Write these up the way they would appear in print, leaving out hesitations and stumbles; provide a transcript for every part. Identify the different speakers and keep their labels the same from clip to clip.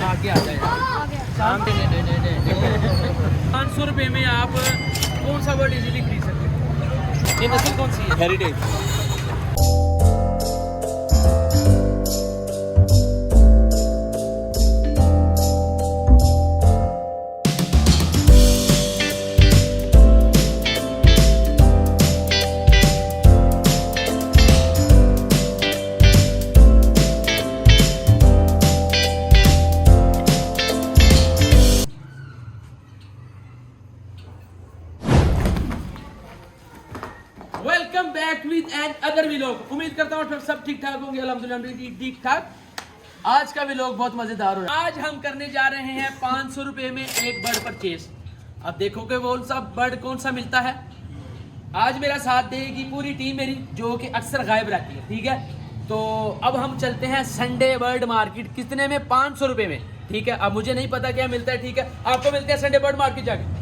Speaker 1: आगे आ जाए। 500 रुपये में आप कौन सा बर्ड इजीली खरीद सकते हैं? ये नस्ल कौन सी है?
Speaker 2: Heritage.
Speaker 1: Welcome back with another vlog. उम्मीद करता हूँ सब ठीक ठाक होंगे। अल्हम्दुलिल्लाह ठीक ठाक। आज का व्लॉग बहुत मजेदार हो रहा है। आज हम करने जा रहे हैं 500 रुपये में एक बर्ड परचेज। अब देखोगे कौन सा बर्ड कौन सा मिलता है। आज मेरा साथ देगी पूरी टीम मेरी, जो कि अक्सर गायब रहती है। ठीक है, तो अब हम चलते हैं संडे बर्ड मार्केट। कितने में? 500 रुपये में। ठीक है, अब मुझे नहीं पता क्या मिलता है। ठीक है, आपको मिलते हैं संडे बर्ड मार्केट जाके।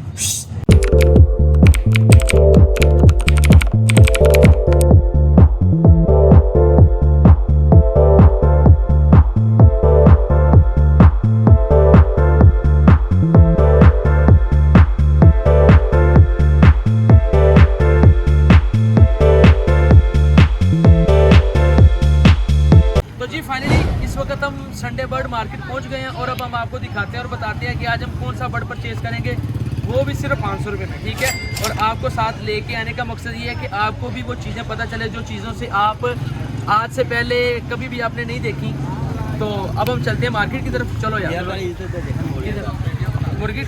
Speaker 1: संडे बर्ड मार्केट पहुंच गए हैं और अब हम आपको दिखाते हैं और बताते हैं कि आज हम कौन सा बर्ड परचेज करेंगे, वो भी सिर्फ 500 रुपये में। ठीक है, और आपको साथ लेके आने का मकसद ये है कि आपको भी वो चीज़ें पता चले जो चीज़ों से आप आज से पहले कभी भी आपने नहीं देखी। तो अब हम चलते हैं मार्केट की तरफ। चलो यार मुर्गी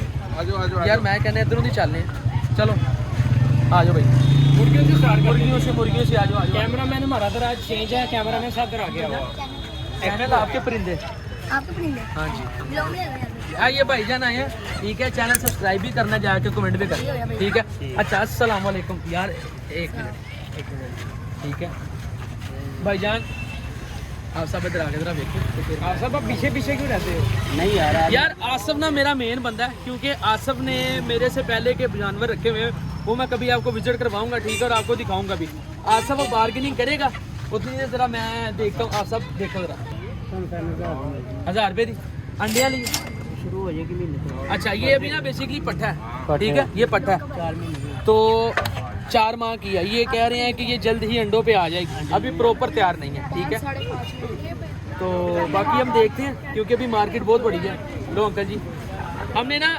Speaker 1: यार मैं कहने इधरों ही चलने। चलो आ जाओ भाई, मुर्गियों से आ जाओ।
Speaker 3: कैमरा मैन हमारा तो आज चेंज है, कैमरा मैन सब आ गया।
Speaker 1: चैनल आपके परिंदे। हाँ जी, आइए भाईजान आए हैं। ठीक है, चैनल सब्सक्राइब भी करना, जाके कमेंट भी करना। ठीक है, अच्छा अस्सलाम वालेकुम यार। एक मिनट। ठीक है भाईजान, आप सब इधर आगे जरा देखो।
Speaker 3: आप सब पीछे पीछे क्यों रहते हो?
Speaker 2: नहीं
Speaker 1: यार आसफ ना मेरा मेन बंदा है, क्योंकि आसफ ने मेरे से पहले के जानवर रखे हुए हैं, वो मैं कभी आपको विजिट करवाऊंगा। ठीक है, और आपको दिखाऊंगा भी। आसफ बार्गेनिंग करेगा उतनी देर जरा मैं देखता हूँ। आप सब देखो जरा। 1000 रुपये दी अंडे वाली
Speaker 3: शुरू हो जाएगी महीने।
Speaker 1: अच्छा, ये अभी ना बेसिकली पट्ठा है। ठीक है, ये पट्ठा है
Speaker 3: 4 महीने
Speaker 1: तो 4 माह की है। ये कह रहे हैं कि ये जल्द ही अंडों पे आ जाएगी, अभी प्रॉपर तैयार नहीं है। ठीक है, तो बाकी हम देखते हैं, क्योंकि अभी मार्केट बहुत बड़ी है। लो अंकल जी, हमने ना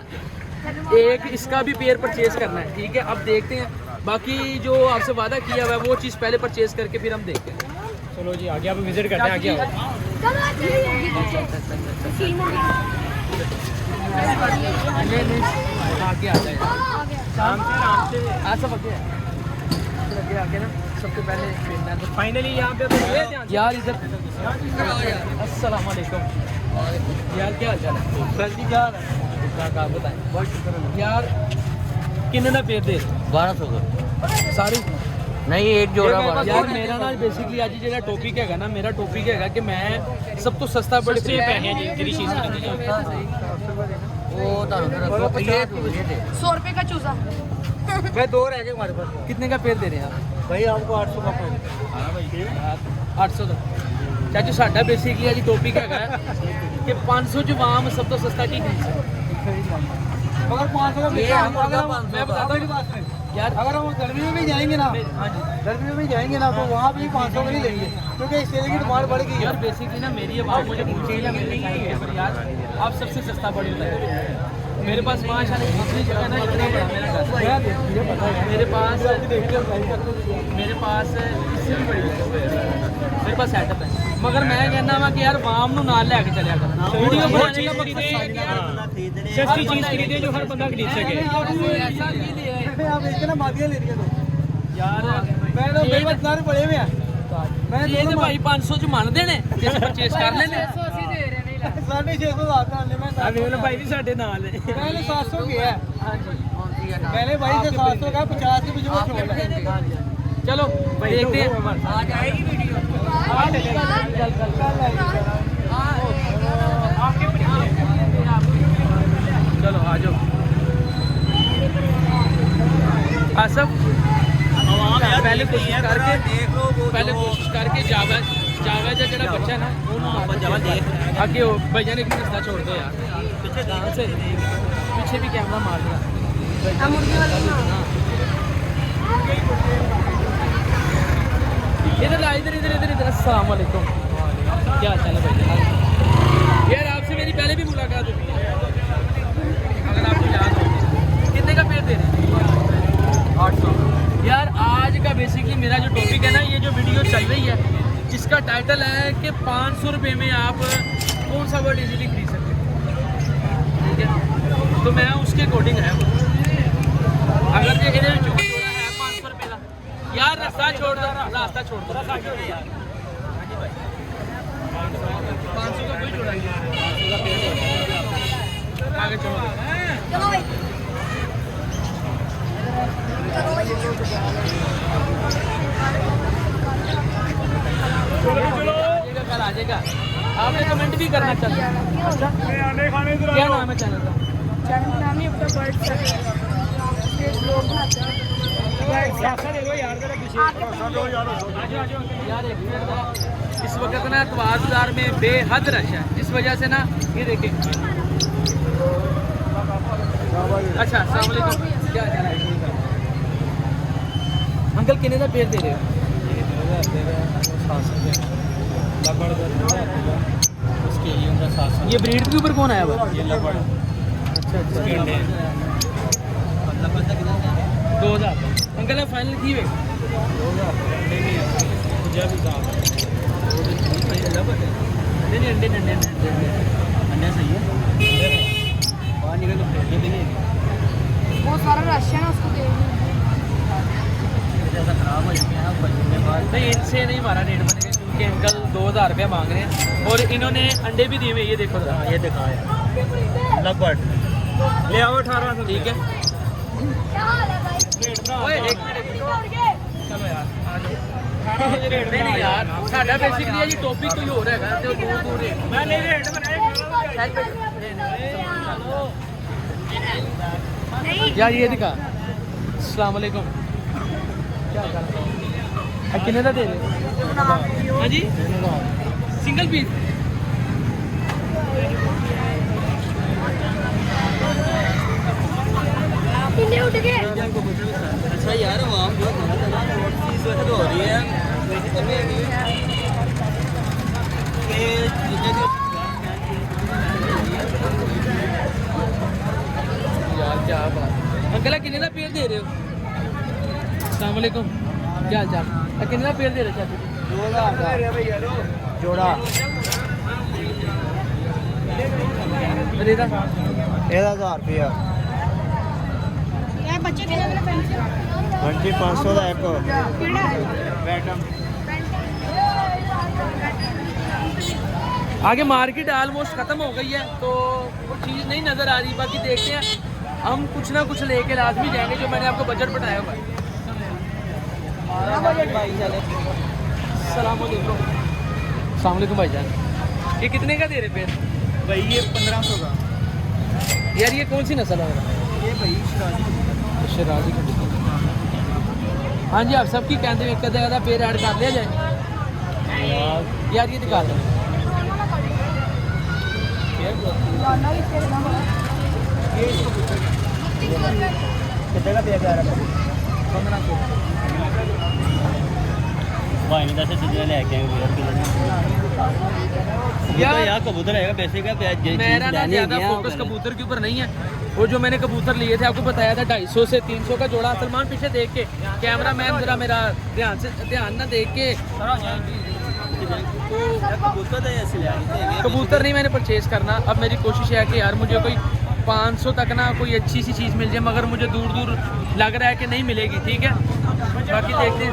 Speaker 1: एक इसका भी पेयर परचेज करना है। ठीक है, अब देखते हैं। बाकी जो आपसे वादा किया हुआ है वो चीज़ पहले परचेज करके फिर हम देखते हैं।
Speaker 3: चलो जी आगे आप विजिट करते हैं। आगे
Speaker 1: आगे आ जाए आराम से सब आगे आगे ना। सबसे पहले
Speaker 3: तो फाइनली यहाँ पे तो
Speaker 1: यार इधर अस्सलाम वालेकुम यार, क्या हाल चाल है?
Speaker 2: सर जी क्या हाल है?
Speaker 1: आप बताएं। बहुत शुक्र यार। कितने ना पेड़ दे?
Speaker 2: 1200 का
Speaker 1: सारे
Speaker 2: नहीं, एक जोड़ा
Speaker 1: यार। मेरा ना बेसिकली आज जो टॉपिक है ना, मेरा टॉपिक है कि मैं सब तो सस्ता बड़े
Speaker 3: पैसे जी चीज़
Speaker 2: वो
Speaker 4: 100 रुपये का चूजा।
Speaker 2: मैं 2 रह गए हमारे पास।
Speaker 1: कितने का पेड़ दे रहे हैं आप?
Speaker 2: भाई आपको 800 का पड़ेगा।
Speaker 1: 800 का चाचू। साडा बेसिकली आज टॉपिक है कि 500 जवाम सब तो सस्ता की खरीद सकते।
Speaker 2: मगर 500
Speaker 1: मैं बताता हूँ यार,
Speaker 2: अगर हम गर्मी में भी जाएंगे ना, गर्मी में भी जाएंगे ना, तो वहाँ भी 500 का ही लेंगे, क्योंकि इस तेल की डिमांड बढ़ गई है।
Speaker 1: यार बेसिकली ना मेरी आवाज़ मुझे पूछी है यार, आप सबसे सस्ता पड़ी बताइए। मेरे पास माशाल्लाह दूसरी जगह ना इतना बड़ा मेरा घर है। मेरे पास इससे भी बड़ी मेरे पास सेटअप है। मगर मैं कहना वा कि यार वाम नू नाल लेके चलिया कर। वीडियो बनाने का मकसद
Speaker 3: सस्ती चीज़ खरीदे जो हर बंदा खरीद सके।
Speaker 2: आप इसके ना मादिया ले रही है तो
Speaker 1: यार
Speaker 2: मैं तो मेरे पास इतना पड़े हुए हैं। मैं
Speaker 1: ये भाई 500 च मन देने जिस परचेस कर लेने।
Speaker 2: 650 आता है। मैं
Speaker 3: अभी वाला भाई भी साडे नाल है।
Speaker 2: पहले 700 की है। पहले भाई से 700 का 50 के बीच में छोड़ है।
Speaker 1: चलो देखते हैं।
Speaker 4: आ जाएगी वीडियो।
Speaker 1: चलो आ जाओ आसफ। पहले कोशिश करके पहले कोशिश करके जावेद का जरा बच्चा ना आगे भैया ने एक रास्ता छोड़ दो यार पीछे भी कैमरा मार दिया इधर ला इधर इधर इधर इधर अस्सलाम वालेकुम क्या हाल है भैया यार आपसे मेरी पहले भी मुलाकात हुई है अगर आपको याद हो कितने का पेड़ दे रहे हैं 800 यार आज का बेसिकली मेरा जो टॉपिक है ना ये जो वीडियो चल रही है इसका टाइटल है कि 500 रुपये में आप कौन सा वर्ड इजीली खरीद सकते हैं ठीक है तो मैं उसके अकॉर्डिंग है अगर ये इधर जो है 500 रुपये का यार रास्ता छोड़ दो 500 का कोई जोड़ा आगे चलो कल आ जाएगा आपने कमेंट भी करना चाहिए अच्छा क्या नाम है चैनल का
Speaker 4: चैनल नाम ही अपना बर्ड लोग बनाते हैं
Speaker 1: यार एक मिनट इस वक्त ना अतवार बाजार में बेहद रश है इस वजह से ना ये देखें अच्छा अस्सलाम वालेकुम क्या हाल है अंकल कितने का पेड़ दे रहे हो ये ब्रीड के ऊपर कौन आया हुआ ये लबड़ अच्छा 2000 अंकल है फाइनल की वे 2000 नहीं अंडे सही है बाहर निकल
Speaker 4: बहुत सारा रश है ना उसको देख
Speaker 1: खराब हो जाएंगे नहीं इनसे नहीं हमारा रेट बनेगा क्योंकि अंकल 2000 रुपये मांग रहे हैं और इन्होंने अंडे भी दिए हुए ये देखो ये दिखाया लगभग ले आओ 1800 ठीक है ओए एक मिनट चलो यार आ जाओ नहीं यार साडा बेसिकली जी टॉपिक कोई हो रहा है ते दूर दूर मैं नहीं रेट बनाए यार ये दिखा अस्सलाम वालेकुम क्या हाल है कितने का दे रहे हाँ जी सिंगल पीस
Speaker 4: उठ गए
Speaker 3: अच्छा यार वहाँ फीस वैसे तो हो रही है
Speaker 1: यार क्या बात अंकल कितने का पेड़ दे रहे हो अस्सलाम वालेकुम क्या हाल चाल कितने का पेड़ दे रहे चाची
Speaker 2: जोड़ा
Speaker 1: रेता
Speaker 2: 1000 रुपया
Speaker 4: बच्चे के लिए पेंसिल
Speaker 2: 500 का एक
Speaker 1: आगे मार्केट ऑलमोस्ट ख़त्म हो गई है तो वो चीज़ नहीं नज़र आ रही बाकी देखते हैं हम कुछ ना कुछ लेके लाजमी जाएंगे जो मैंने आपको बजट बताया हुआ है अस्सलाम वालेकुम भाईजान ये कितने का दे रहे पेड़
Speaker 2: भाई ये 1500 का
Speaker 1: यार ये कौन सी नस्ल है
Speaker 2: ये भाई
Speaker 1: शराजी का हाँ जी आप सबकी कहते हैं एक जगह पेड़ ऐड कर लिया जाए यार ये दिखा दो
Speaker 2: कितने का दिया 1500
Speaker 3: भाई ने 10 चीज़ें लेके आए यार कबूतर है बेसिक है
Speaker 1: मेरा ना ज़्यादा फोकस कबूतर के ऊपर नहीं है वो जो मैंने कबूतर लिए थे आपको बताया था 250 से 300 का जोड़ा सलमान पीछे देख के कैमरा मैन जरा मेरा ध्यान ना देख के कबूतर नहीं मैंने परचेज करना अब मेरी कोशिश है कि यार मुझे कोई 500 तक ना कोई अच्छी सी चीज़ मिल जाए मगर मुझे दूर दूर लग रहा है कि नहीं मिलेगी ठीक है बाकी देखते हैं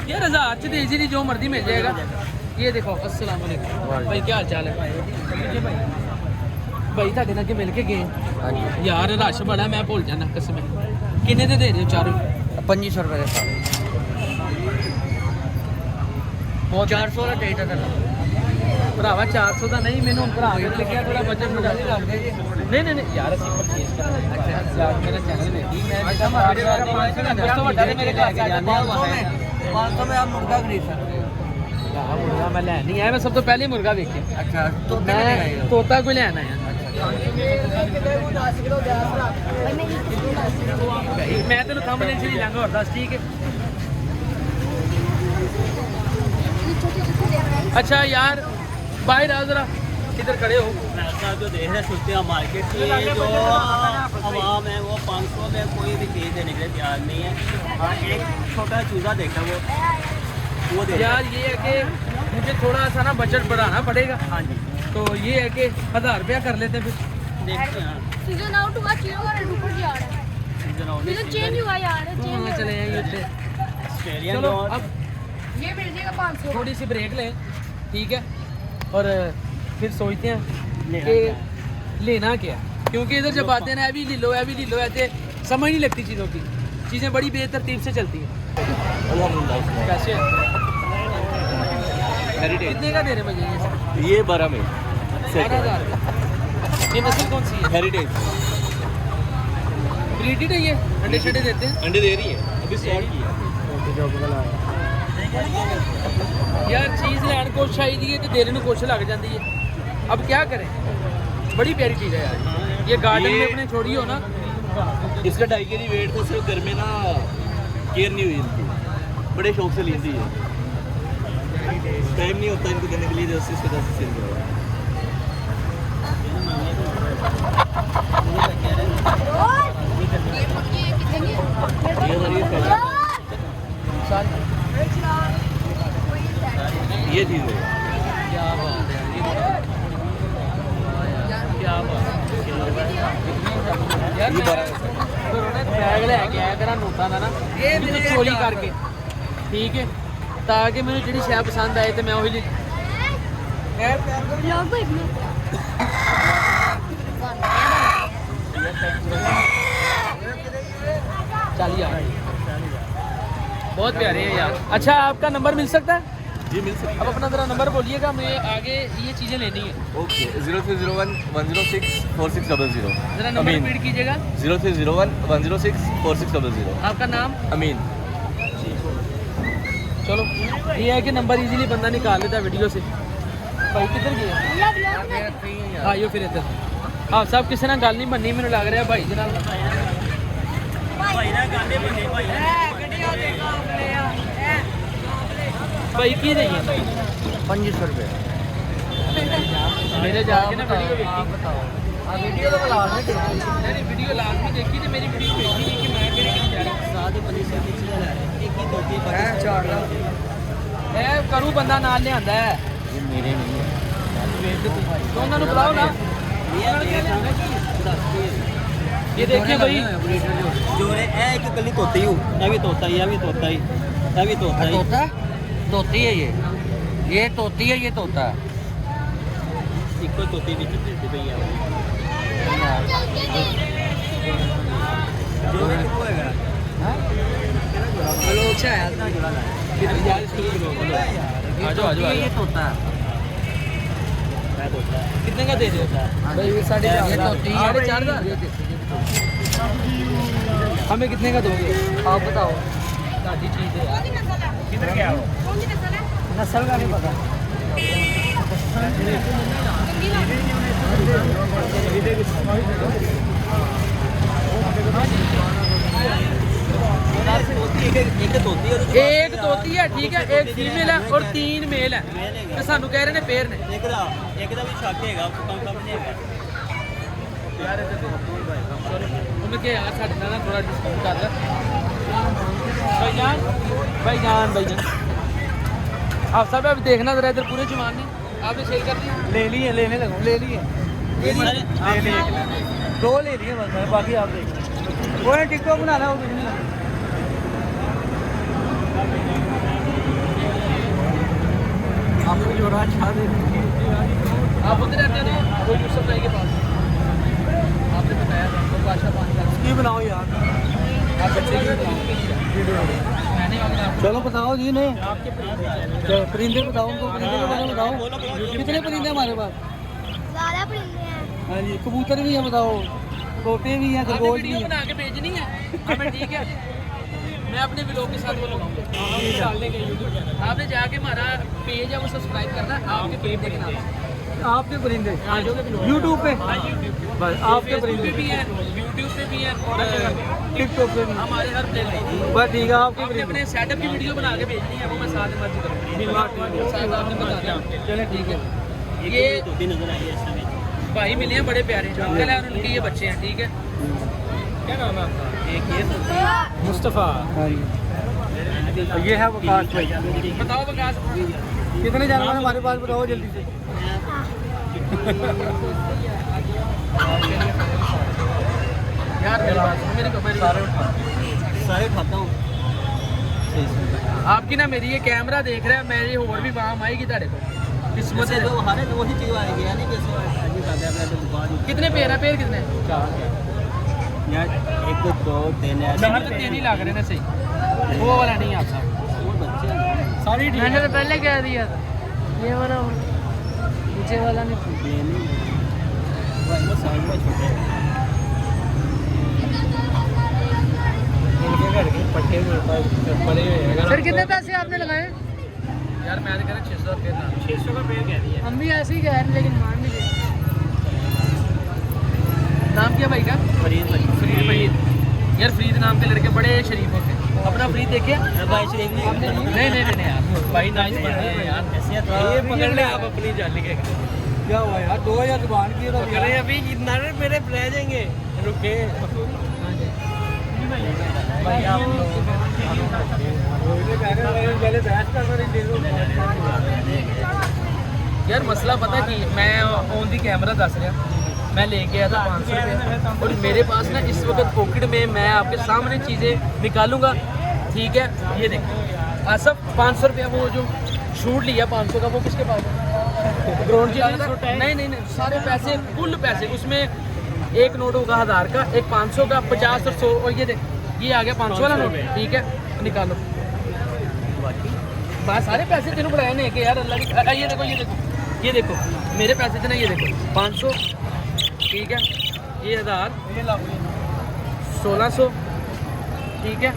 Speaker 1: यार 1000 से इजीली जो मर्जी मिल जाएगा ये देखो अस्सलाम वालेकुम भाई क्या हाल चाल है भाई ਤੁਹਾਡੇ ਨਾਲ ਮਿਲ ਕੇ ਗਏ यार रश बड़ा मैं भूल जाना कसम किन्ने दे रहे हो चारों
Speaker 2: 2500 रुपये का
Speaker 1: बहुत
Speaker 2: 400 का रेट है
Speaker 1: ਭਰਾਵਾ 400 ਦਾ ਨਹੀਂ ਮੈਨੂੰ ਭਰਾ ਕੇ ਲਿਖਿਆ ਥੋੜਾ ਬਜਟ ਵਧਾ ਦੇ ਨਹੀਂ ਨਹੀਂ ਨਹੀਂ ਯਾਰ ਅਸੀਂ ਪਰਚੇਸ ਕਰਾਂਗੇ ਅੱਛਾ ਯਾਰ ਮੇਰਾ ਚੈਨਲ ਵੇਖੀ ਮੈਂ ਜਿੱਦਾਂ ਮਾਰਕੀਟ ਵਾਲਾ 500 ਦਾ ਵੱਡਾ ਤੇ ਮੇਰੇ ਘਰ ਜਾਂਦੇ ਆ
Speaker 3: 500 में आप मुर्गा खरीद सकते हो।
Speaker 1: ਯਾਰ ਮੁਰਗਾ ਮੈਂ ਲੈਣ ਨਹੀਂ ਆਇਆ ਮੈਂ ਸਭ ਤੋਂ ਪਹਿਲੇ ਮੁਰਗਾ ਵੇਖਿਆ
Speaker 3: अच्छा तो
Speaker 1: ਮੈਂ ਤੋਤਾ ਕੋਈ ਲੈਣ ਆਇਆ ਮੈਂ ਤੈਨੂੰ ਸਾਹਮਣੇ ਚ ਨਹੀਂ ਲਾਂਗਾ ਹੋਰ ਦੱਸ ਠੀਕ ਹੈ अच्छा यार बाहर आओ जरा किधर खड़े हो
Speaker 3: जो देख रहे सुनते हैं मार्केट की जो आवाम है वो 500 में कोई भी चीज़ देने के लिए तैयार नहीं है। हाँ एक छोटा चूज़ा देखा वो दे
Speaker 1: यार ये है कि मुझे थोड़ा सा ना बजट बढ़ाना पड़ेगा।
Speaker 3: हाँ जी
Speaker 1: तो ये है कि 1000 रुपया कर लेते हैं फिर
Speaker 3: देखते हैं।
Speaker 4: सीजन आउट हुआ चीज़ों का रेट ऊपर जा रहा है सीजन चेंज हुआ यार चेंज
Speaker 1: हाँ, चले जाइए उधर।
Speaker 3: ऑस्ट्रेलियन
Speaker 1: चलो
Speaker 3: डॉग
Speaker 1: अब
Speaker 4: ये मिल जाएगा 500
Speaker 1: थोड़ी सी ब्रेक लें ठीक है और फिर सोचते हैं
Speaker 3: लेना
Speaker 1: कि लेना क्या है। क्योंकि इधर जब आते हैं ना अभी ले लो ऐसे समझ नहीं लगती चीज़ों की चीज़ें बड़ी बेतरतीब से चलती हैं कैसे कितने का दे रहे मुझे ये सब
Speaker 3: ये 12 में
Speaker 1: 12,000 ये नस्ल कौन सी है
Speaker 3: हेरिटेज
Speaker 1: ब्रीडेड है ये अंडे शंडे देते हैं
Speaker 3: अंडे दे रही है अभी स्टार्ट की है।
Speaker 1: यार चीज़ लैन कुछ चाहिए है तो देने में कुछ लग जाती है अब क्या करें बड़ी प्यारी चीज़ है यार ये गार्डन में अपने छोड़ी हो ना
Speaker 3: इसका 2.5 kg वेट था सिर्फ घर में ना केयर नहीं हुई इनकी बड़े शौक से लेती है टाइम नहीं होता इनको देने के लिए 10 से 10 से ये चीज़ है
Speaker 1: क्या बात है क्या बात है यार
Speaker 3: ये 12
Speaker 1: फिर उन्हें बैग लैके आया करा नोटा का ना ये चोरी करके ठीक है ताकि मैंने जी शै पसंद आए तो मैं वही ले
Speaker 4: ब्लॉग को इतना
Speaker 1: चल यार बहुत प्यारे हैं यार अच्छा आपका नंबर मिल सकता है
Speaker 3: जी मिल सकती
Speaker 1: अब अपना ज़रा नंबर बोलिएगा मैं आगे ये चीज़ें लेनी है
Speaker 3: ओके 0301 106 4600
Speaker 1: ज़रा नंबर रिपीट कीजिएगा
Speaker 3: 0301 106 4600
Speaker 1: आपका नाम
Speaker 3: अमीन
Speaker 1: चलो ये है कि नंबर इजीली बंदा निकाल लेता है वीडियो से भाई किधर गया हाँ यो फिर इधर हाँ सब किसी ना गल नहीं बननी मैंने लग रहा भाई जनाब भाई की नहीं
Speaker 2: 2500 रुपये
Speaker 1: मेरे जाके ना वीडियो देखी
Speaker 2: वीडियो तो लाजमी देखी
Speaker 1: नहीं वीडियो लाजमी देखी तो मेरी वीडियो देखी नहीं कि मैं केड़ी जा रहा
Speaker 3: साथ बनी से एक ही दो
Speaker 2: है 4 लाख
Speaker 1: है करू बंदा नाल लियांदा है
Speaker 3: ये मेरे नहीं है
Speaker 1: तो उन्होंने बुलाओ ना ये देखिए भाई
Speaker 3: जोरे ए एक कली तोती हूं ये भी तोता ही ये भी तोता ही ये भी तोता ही
Speaker 2: तोता तोती है ये तोती है ये तोता है
Speaker 3: इको तोती भी देते भैया जोरे को होएगा
Speaker 2: हेलो अच्छा है यार
Speaker 1: आ जाओ
Speaker 2: ये तोता है
Speaker 1: कितने का दे रहे हो
Speaker 2: भाई ये 4.5 तोती है
Speaker 1: 4,500 हमें कितने का दोगे
Speaker 2: आप बताओ
Speaker 1: साड़ी चीज़ है
Speaker 4: किधर गया हो कौन सी नस्ल है
Speaker 2: नस्ल का नहीं पता
Speaker 1: एक तोती है ठीक है एक फीमेल है और 3 मेल है तो सानू कह रहे ने पेयर ने
Speaker 3: एक दा भी शक हैगा कम नहीं हैगा
Speaker 1: उन्हें क्या यार साढ़े ना थोड़ा डिस्काउंट कर दे भाईजान आप सब अब देखना जरा इधर पूरे जवान ने आपने सेल कर दिया
Speaker 2: ले लिए लेने लगो ले लिए दो ले लिए बस बाकी आप देख वो टिकटॉक बनाना हो कुछ नहीं लगता आपको जो रहा छा दे
Speaker 1: आप उधर रहते हैं ना कोई यूसुफ भाई के पास आपने बताया था तो बादशाह 5 लाख
Speaker 2: की बनाओ यार
Speaker 1: आप बच्चे की वीडियो मैंने अगर आपको
Speaker 2: चलो बताओ जी ने परिंदे बताओ उनको, परिंदे के बारे में बताओ, कितने परिंदे हमारे पास?
Speaker 4: ज़्यादा परिंदे हैं।
Speaker 2: हाँ जी, कबूतर भी है बताओ, तोते भी हैं, खरगोश भी
Speaker 1: वीडियो
Speaker 2: हैं।
Speaker 1: बना के भेजनी है हमें, ठीक है? मैं अपने व्लॉग के साथ वो लगाऊंगा। आपने जाके हमारा पेज है वो सब्सक्राइब करना है, आपके परिंदे के नाम से।
Speaker 2: आपके परिंदे यूट्यूब पे, बस आपके परिंदे
Speaker 1: भी है, यूट्यूब पे भी है और
Speaker 2: टिकटॉक पे भी,
Speaker 1: हमारे हर प्लेटफॉर्म।
Speaker 2: बस ठीक है आपके
Speaker 1: आपने
Speaker 2: परिंदे।
Speaker 1: अपने सेटअप की वीडियो बना के भेजनी है, वो मैं साथ में करूँगा। साथ आपने बता दिया। चले ठीक है। ये
Speaker 3: तोते नजर आई है इसमें।
Speaker 1: भाई मिले हैं बड़े प्यारे जो अंकल है और उनके ये बच्चे हैं, ठीक है? क्या नाम है आपका? एक ये मुस्तफ़ा।
Speaker 2: हाँ जी, और ये है वकास भाई।
Speaker 1: बताओ विकास,
Speaker 2: कितने जानवर हमारे पास बताओ जल्दी से।
Speaker 1: यार मेरे को
Speaker 3: सारे खाता हूँ।
Speaker 1: आपकी ना मेरी ये कैमरा देख रहा है, मेरी और भी काम आएगी तेरे को किस्मत
Speaker 3: वैसे
Speaker 1: है।
Speaker 3: तो हमारे तो वही चीज़ आएगी यानी कि
Speaker 1: कितने पेड़ है? पेड़ कितने?
Speaker 3: यार 1 2 3
Speaker 1: चार तो 3 ही लग रहे ना, सही वो वाला नहीं आता।
Speaker 3: वो बच्चे हैं।
Speaker 2: सारी
Speaker 1: मैंने तो पहले कह दिया था ये वाला नीचे वाला नहीं।
Speaker 3: ये नहीं वो साइड में छोटे हैं।
Speaker 2: इनके घर के पट्टे पड़े हुए हैं।
Speaker 1: सर कितने पैसे आपने लगाए? यार मैं तो कह रहा 600 रुपये था। 600 का पेड़ कह रही है। हम भी ऐसे ही कह रहे हैं लेकिन मान नहीं रहे। नाम क्या भाई का?
Speaker 3: फरीद भाई।
Speaker 1: फरीद भाई। यार फरीद नाम के लड़के बड़े शरीफ होते हैं। अपना फरीद देखिए।
Speaker 3: भाई शरीफ
Speaker 1: नहीं यार भाई नाइस बंदे हैं यार।
Speaker 3: ऐसे तो
Speaker 2: ये पकड़ ले
Speaker 1: आप अपनी जान के
Speaker 2: क्या हुआ यार, 2000 दुकान की तो
Speaker 1: अरे अभी कितना मेरे रह जाएंगे, रुके
Speaker 2: भाई आप पहले बहस कर रहे
Speaker 1: यार मसला पता कि मैं ऑन दी कैमरा दस रहा, मैं लेके आया था 500 रुपये और मेरे पास ना इस वक्त पॉकेट में मैं आपके सामने चीज़ें निकालूंगा, ठीक है? ये देखो आसफ 500 रुपया वो जो शूट लिया 500 का वो किसके पास है? ग्राउंड जी नहीं सारे पैसे कुल पैसे उसमें एक नोट होगा 1000 का, एक 500 का, 50 और 100 और ये देख ये आ गया 500 वाला नोट, ठीक है? निकालो बस सारे पैसे तेनों बढ़ाए नहीं कि यार अल्लाह की। ये देखो मेरे पैसे थे ना, ये देखो 500, ठीक है? ये 1000, 1600, ठीक है?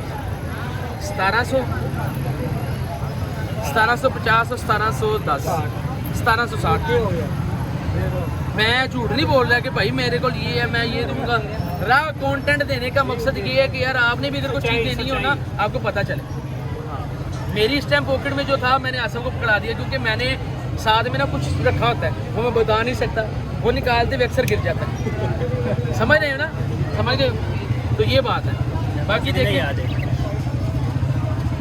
Speaker 1: 1700, 1750 और 1710, 1760। मैं झूठ नहीं बोल रहा कि भाई मेरे को ये है मैं ये दूंगा। रहा कंटेंट देने का मकसद ये है कि यार आपने भी अगर कोई चीज़ देनी हो ना आपको पता चले। मेरी इस टाइम पॉकेट में जो था मैंने आसम को पकड़ा दिया क्योंकि मैंने साथ में ना कुछ रखा होता है वो मैं बता नहीं सकता, वो निकालते हुए अक्सर गिर जाता है। समझ रहे हो ना? समझ गए? तो ये बात है। बाकी देखिए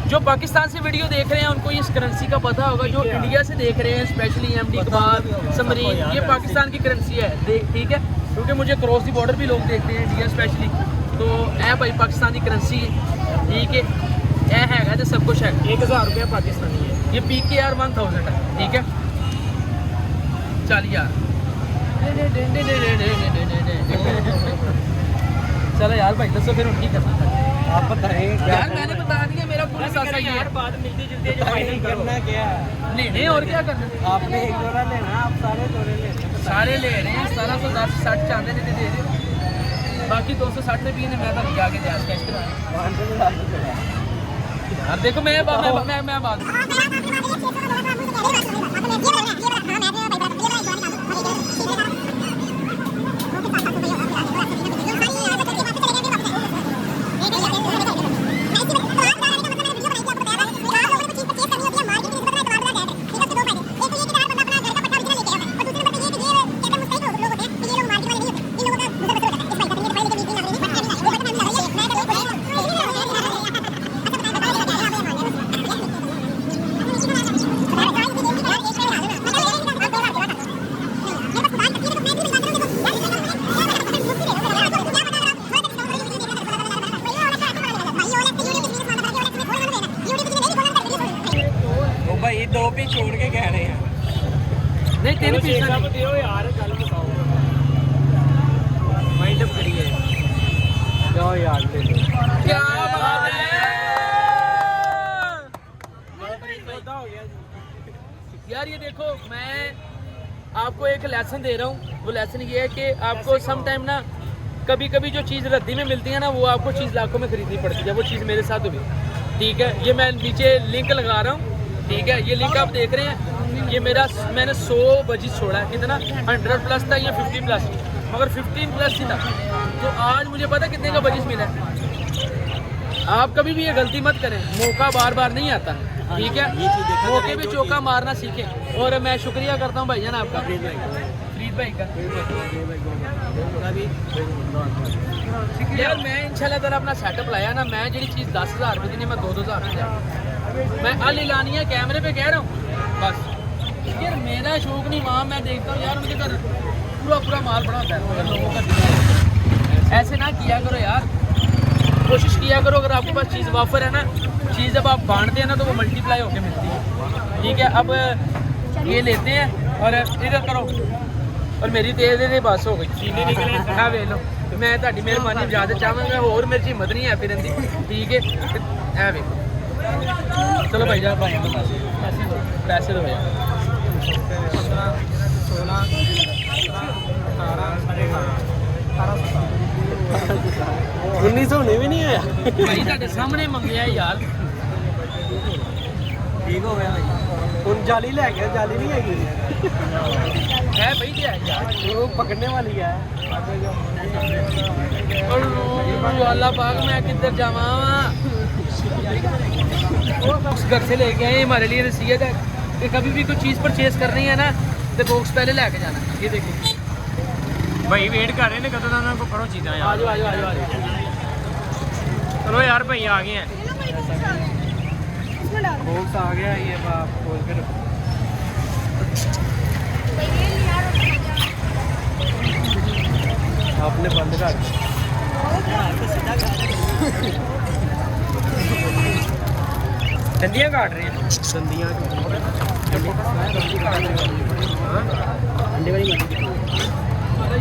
Speaker 1: जो पाकिस्तान से वीडियो देख रहे हैं उनको इस करेंसी का पता होगा, जो इंडिया से देख रहे हैं स्पेशली एमडी इकबाल समरीन, ये पाकिस्तान की करेंसी है ठीक है? क्योंकि मुझे क्रॉस दी बॉर्डर भी लोग देखते हैं इंडिया स्पेशली, तो ए भाई पाकिस्तानी करेंसी है, ठीक है? ए है तो सब कुछ है। 1000 रुपया पाकिस्तानी है, ये PKR 1000 है, ठीक है? चल यार चलो यार भाई दसो फिर उनकी करना
Speaker 2: आप बताएं
Speaker 1: यार मैंने बता दिया मेरा पूरा सासा ही है।
Speaker 3: बात मिलती जुलती है जो फाइनल
Speaker 2: करना क्या है?
Speaker 1: लेने और क्या करना?
Speaker 2: आपने एक जोड़ा लेना, आप सारे जोड़े लेना।
Speaker 1: सारे ले रहे हैं 1710 60 चांदे ने दे रहे, बाकी 260 में भी इन्हें मैं तो जाके जास कैश करा।
Speaker 2: 500 में लाख रुपया।
Speaker 1: यार देखो मैं बात
Speaker 2: भाई 2 भी छोड़ के कह रहे हैं।
Speaker 1: नहीं 3 पीस
Speaker 2: यार गल बताओ, माइंड अप करिए जाओ यार।
Speaker 1: क्या बात है यार ये देखो, मैं आपको एक लेसन दे रहा हूँ। वो लेसन ये है कि आपको सम टाइम ना कभी कभी जो चीज़ रद्दी में मिलती है ना, वो आपको चीज़ लाखों में खरीदनी पड़ती है। वो चीज़ मेरे साथ हुई, ठीक है। ये मैं नीचे लिंक लगा रहा हूँ, ठीक है। ये लिंक आप देख रहे हैं, ये मैंने 100 बजिस छोड़ा है। कितना 100 प्लस था या 50 प्लस, मगर 15 प्लस ही था। तो आज मुझे पता कितने का बजिस मिला है। आप कभी भी ये गलती मत करें, मौका बार बार नहीं आता, ठीक है। मौके पे चौका मारना सीखें। और मैं शुक्रिया करता हूँ भाईजान आपका, फरीद भाई का। यार मैं इंशाल्लाह ताला अपना सेटअप लाया ना, मैं जी चीज़ 10,000 रुपये दी मैं 2,000 मैं अल लानिया कैमरे पे कह रहा हूँ बस। यार मेरा शौक नहीं, वहाँ मैं देखता हूँ यार उनके घर पूरा माल बड़ा होता है, मगर लोगों का ऐसे ना किया करो यार। कोशिश किया करो, अगर आपके पास चीज़ वाफर है ना, चीज़ जब आप बांटते हैं ना तो वो मल्टीप्लाई होकर मिलती है, ठीक है। अब ये लेते हैं और इधर करो, और मेरी तेज दे बस हो गई। हाँ वे लो, मैं ताड़ी मेहरबानी ज़्यादा चाहूँगा, और मेरी हिम्मत नहीं है फिर ठीक है। है वे चलो भाई जान, पैसे दो भैया।
Speaker 3: 1900 होने भी नहीं आया।
Speaker 1: भाई ਤੁਹਾਡੇ ਸਾਹਮਣੇ ਮੰਗਿਆ यार,
Speaker 3: ठीक हो गया भाई। ਹੁਣ जाली ले गया, जाली नहीं हैगी
Speaker 1: है भाई क्या है यार,
Speaker 3: वो पकड़ने वाली है।
Speaker 1: और अल्लाह पाक मैं किधर जावा। उस घर से लेके आए, हमारे लिए नसीहत है कि कभी भी कोई चीज़ परचेज करनी है ना तो बॉक्स पहले लेके जाना। ये देखिए
Speaker 3: भाई वेट कर रहे हैं कदों का, उन्होंने को करो चीज़ा यार।
Speaker 1: आ जाओ।
Speaker 3: चलो यार भाई आ गए हैं,
Speaker 4: इसमें डाल दो।
Speaker 3: बॉक्स आ गया ये आप खोल के रखो।
Speaker 4: ये यार
Speaker 3: आपने बंद कर दंदियाँ काट रही हैं, दंदियाँ अंडे वाली मछली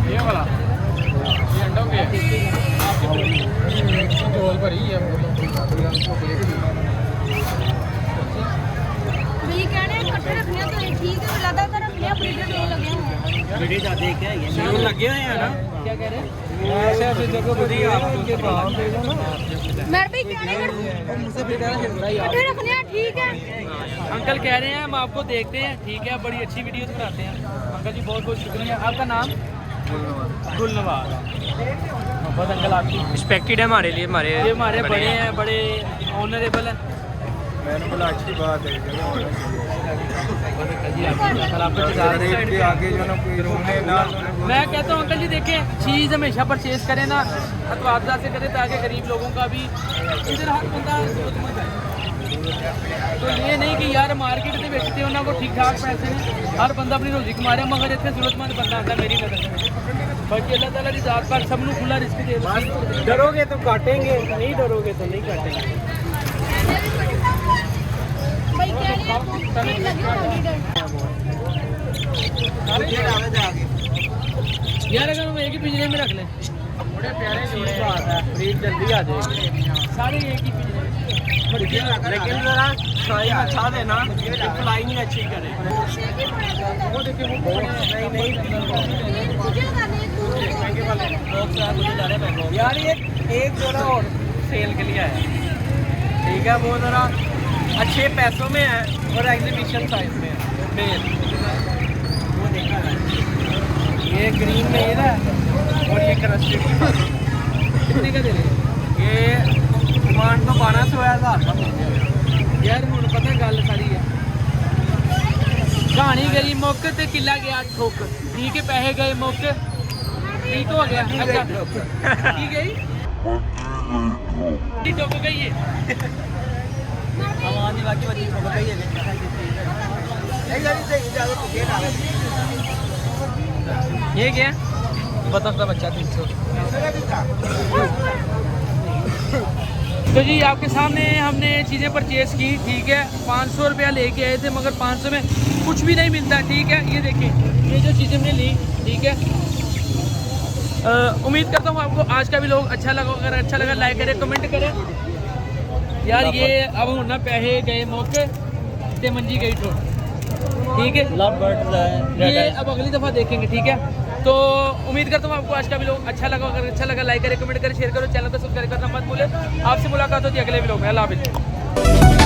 Speaker 3: ये वाला, ये अंडों के झोल भरी है।
Speaker 4: ये कह रहे हैं इकट्ठे रखने तो ये ठीक है, लगातार रखने ब्रीडर दो लगे हुए हैं।
Speaker 3: वीडियो ज़्यादा क्या है, लगे हुए हैं ना।
Speaker 1: क्या कह रहे हैं?
Speaker 3: ऐसे ऐसे जगह पर ही आपको
Speaker 4: मेरे भाई कह रहे हैं इकट्ठे रखने हैं, ठीक है।
Speaker 1: अंकल कह रहे हैं हम आपको देखते हैं, ठीक है। बड़ी अच्छी वीडियोस बनाते हैं अंकल जी, बहुत बहुत शुक्रिया। आपका नाम? गुलनवाज। बहुत अंकल आपकी
Speaker 3: रिस्पेक्टेड है हमारे लिए, हमारे
Speaker 1: ये हमारे बड़े हैं, बड़े ऑनरेबल हैं।
Speaker 2: मैंने बोला अच्छी बात है
Speaker 1: आगे
Speaker 2: जो ना कोई रोने ना।
Speaker 1: मैं कहता हूँ अंकल जी देखें, चीज़ हमेशा परचेज करें ना अतवाबजा से करें, ताकि गरीब लोगों का भी इधर हर बंदा जरूरतमंद है। तो ये नहीं कि यार मार्केट से बेचते हो ना को ठीक ठाक पैसे ने, हर बंदा अपनी रोजी कमा रहा, मगर इतने जरूरतमंद बंदा आता मेरी नजर में। बाकी अल्लाह ताला की ज़ात पर सब ਨੂੰ खुला रिस्क दे दो।
Speaker 3: डरोगे तो काटेंगे, नहीं डरोगे तो नहीं काटेंगे।
Speaker 4: भाई कह रहे हैं तीन लगे हुए हैं ब्रीडर।
Speaker 1: यार अगर हम एक ही पिंजरे में रख लें,
Speaker 3: बड़े प्यारे चीज़ बात है, ब्रीड जल्दी आ जाएगी।
Speaker 1: सारे एक ही पिंजरे में।
Speaker 3: लेकिन जरा साइज अच्छा देना, फ्लाइंग अच्छी करे।
Speaker 1: वो देखिए वो नहीं
Speaker 3: यार ये एक जोड़ा और सेल के लिए है, ठीक है। वो जरा अच्छे पैसों में है और एग्जीबिशन साइज में है। वो देखा है, ये ग्रीन में है और ये क्रस्टेड।
Speaker 1: कितने का दे रहे हैं?
Speaker 3: ये डिमांड तो 12,000 का।
Speaker 1: यार ਹੁਣ पता गल सारी है, कहानी गई मुक ते किला गया ठोक, ठीक है। पैसे गए मुक, ठीक हो गया। अच्छा की गई ठोक गई है।
Speaker 3: आवाज़ बाकी बच्ची ठोक गई है। ये क्या
Speaker 1: बतख का बच्चा 300। तो जी आपके सामने हमने चीज़ें परचेज की, ठीक है। 500 रुपया लेके आए थे, मगर 500 में कुछ भी नहीं मिलता, ठीक है। ये देखिए ये जो चीज़ें हमने ली, ठीक है। उम्मीद करता हूँ आपको आज का भी लोग अच्छा लगा। अगर अच्छा लगा लाइक करें, कमेंट करें। यार ये अब हूँ ना पैसे गए मौके ते मंजी गई ठोक। ठीक है,
Speaker 3: लव बर्ड्स है
Speaker 1: ये अब अगली दफ़ा देखेंगे। ठीक है, तो उम्मीद करता हूँ आपको आज का व्लॉग अच्छा लगा। अगर अच्छा लगा लाइक करें, कमेंट करें, शेयर करो, चैनल को सब्सक्राइब करना मत भूलें। आपसे मुलाकात होती है अगले व्लॉग में। अल्लाह हाफिज़।